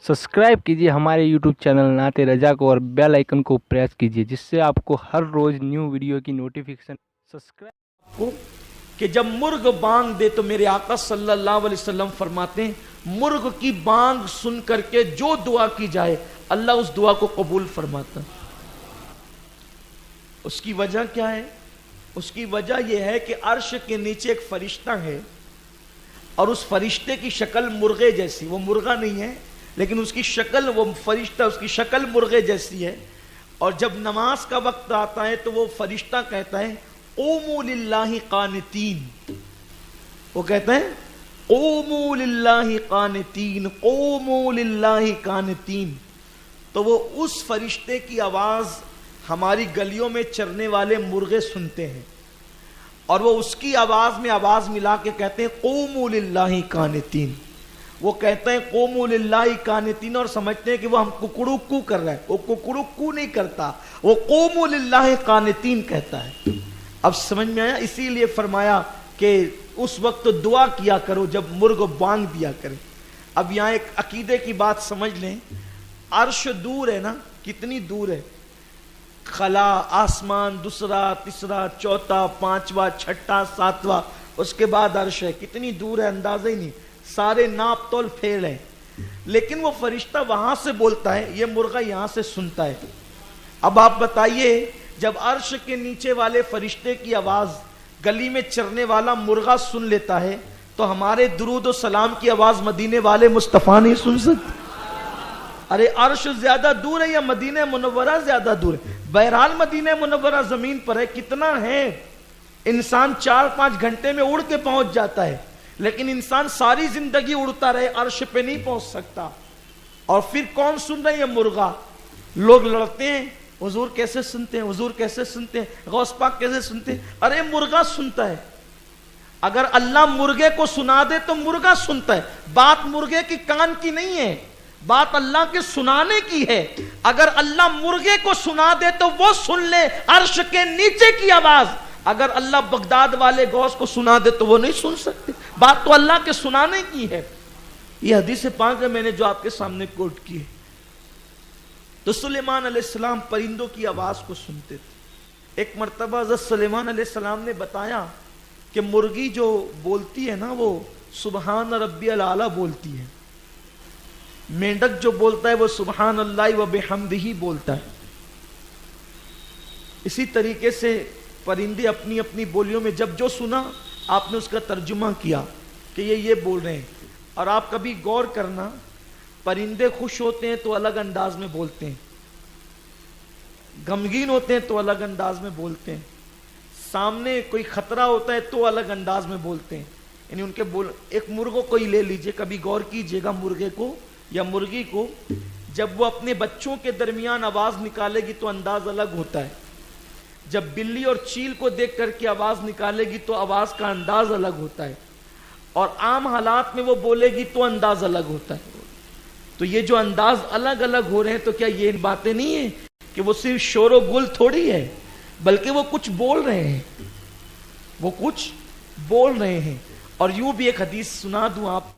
Subscribe कीजिए हमारे YouTube channel नाते रजा को और बेल आइकन को प्रेस कीजिए जिससे आपको हर रोज न्यू वीडियो की नोटिफिकेशन को कि जब मुर्ग बांग दे तो मेरे आका सल्लल्लाहु अलैहि वसल्लम फरमाते हैं मुर्ग की बांग सुन करके जो दुआ की जाए अल्लाह उस दुआ को कबूल फरमाता। उसकी वजह क्या है? उसकी वजह यह है कि अर्श के नीचे एक फरिश्ता है और उस फरिश्ते की शक्ल मुर्गे जैसी, वो मुर्गा नहीं है लेकिन उसकी शक्ल, वो फरिश्ता उसकी शक्ल मुर्गे जैसी है। और जब नमाज का वक्त आता है तो वो फरिश्ता कहता है क़ूमू लिल्लाहि क़ानितीन, वो कहता है क़ूमू लिल्लाहि क़ानितीन, क़ूमू लिल्लाहि क़ानितीन। तो वो उस फरिश्ते की आवाज हमारी गलियों में चरने वाले मुर्गे सुनते हैं और वो उसकी आवाज में आवाज मिला के कहते हैं क़ूमू लिल्लाहि क़ानितीन। वो कहते हैं क़ूमू लिल्लाहि क़ानितीन और समझते हैं कि वो हम कुकड़ुक्कू कर रहा है। वो कुकड़ुक्कू नहीं करता, वो क़ूमू लिल्लाहि क़ानितीन कहता है। अब समझ में आया? इसीलिए फरमाया कि उस वक्त दुआ किया करो जब मुर्ग बांग दिया करे। अब यहां एक अकीदे की बात समझ लें, अर्श दूर है ना, कितनी दूर है? खला, आसमान, दूसरा, तीसरा, चौथा, पांचवा, छठा, सातवां, उसके बाद अर्श है। कितनी दूर है अंदाजा ही नहीं, सारे नाप तोल फेल है। लेकिन वो फरिश्ता वहां से बोलता है, ये मुर्गा यहां से सुनता है। अब आप बताइए, जब अर्श के नीचे वाले फरिश्ते की आवाज गली में चरने वाला मुर्गा सुन लेता है तो हमारे दुरूद और सलाम की आवाज मदीने वाले मुस्तफा नहीं सुन सकते? अरे अर्श ज्यादा दूर है या मदीने मुनव्वरा ज्यादा दूर है? बहरहाल मदीने मुनव्वरा जमीन पर है, कितना है, इंसान 4-5 घंटे में उड़ के पहुंच जाता है, लेकिन इंसान सारी जिंदगी उड़ता रहे अर्श पे नहीं पहुंच सकता। और फिर कौन सुन रहे हैं? मुर्गा। लोग लड़ते हैं, हुजूर कैसे सुनते हैं, हुजूर कैसे सुनते हैं, गौस पाक कैसे सुनते हैं। अरे मुर्गा सुनता है। अगर अल्लाह मुर्गे को सुना दे तो मुर्गा सुनता है। बात मुर्गे की कान की नहीं है, बात अल्लाह के सुनाने की है। अगर अल्लाह मुर्गे को सुना दे तो वो सुन ले अर्श के नीचे की आवाज। अगर अल्लाह बगदाद वाले गौस को सुना दे तो वो नहीं सुन सकते। बात तो अल्लाह के सुनाने की है। ये हदीस पाक है मैंने जो आपके सामने कोट की है। तो सुलेमान अलैहिस्सलाम परिंदों की आवाज को सुनते थे। एक मर्तबा हज़रत सुलेमान अलैहिस्सलाम ने बताया कि मुर्गी जो बोलती है ना वो सुबहान रब्बियल आला बोलती है। मेंढक जो बोलता है वो सुबहान अल्लाह व बिहम्दिही बोलता है। इसी तरीके से परिंदे अपनी अपनी बोलियों में जब जो सुना आपने उसका तर्जुमा किया कि ये बोल रहे हैं। और आप कभी गौर करना, परिंदे खुश होते हैं तो अलग अंदाज में बोलते हैं, गमगीन होते हैं तो अलग अंदाज में बोलते हैं, सामने कोई खतरा होता है तो अलग अंदाज में बोलते हैं। यानी उनके बोल, एक मुर्गों को ही ले लीजिए, कभी गौर कीजिएगा मुर्गे को या मुर्गी को, जब वो अपने बच्चों के दरमियान आवाज निकालेगी तो अंदाज अलग होता है। जब बिल्ली और चील को देख करके आवाज निकालेगी तो आवाज का अंदाज अलग होता है, और आम हालात में वो बोलेगी तो अंदाज अलग होता है। तो ये जो अंदाज अलग अलग हो रहे हैं, तो क्या ये बातें नहीं है कि वो सिर्फ शोर गुल थोड़ी है, बल्कि वो कुछ बोल रहे हैं, वो कुछ बोल रहे हैं। और यूं भी एक हदीस सुना दूं आप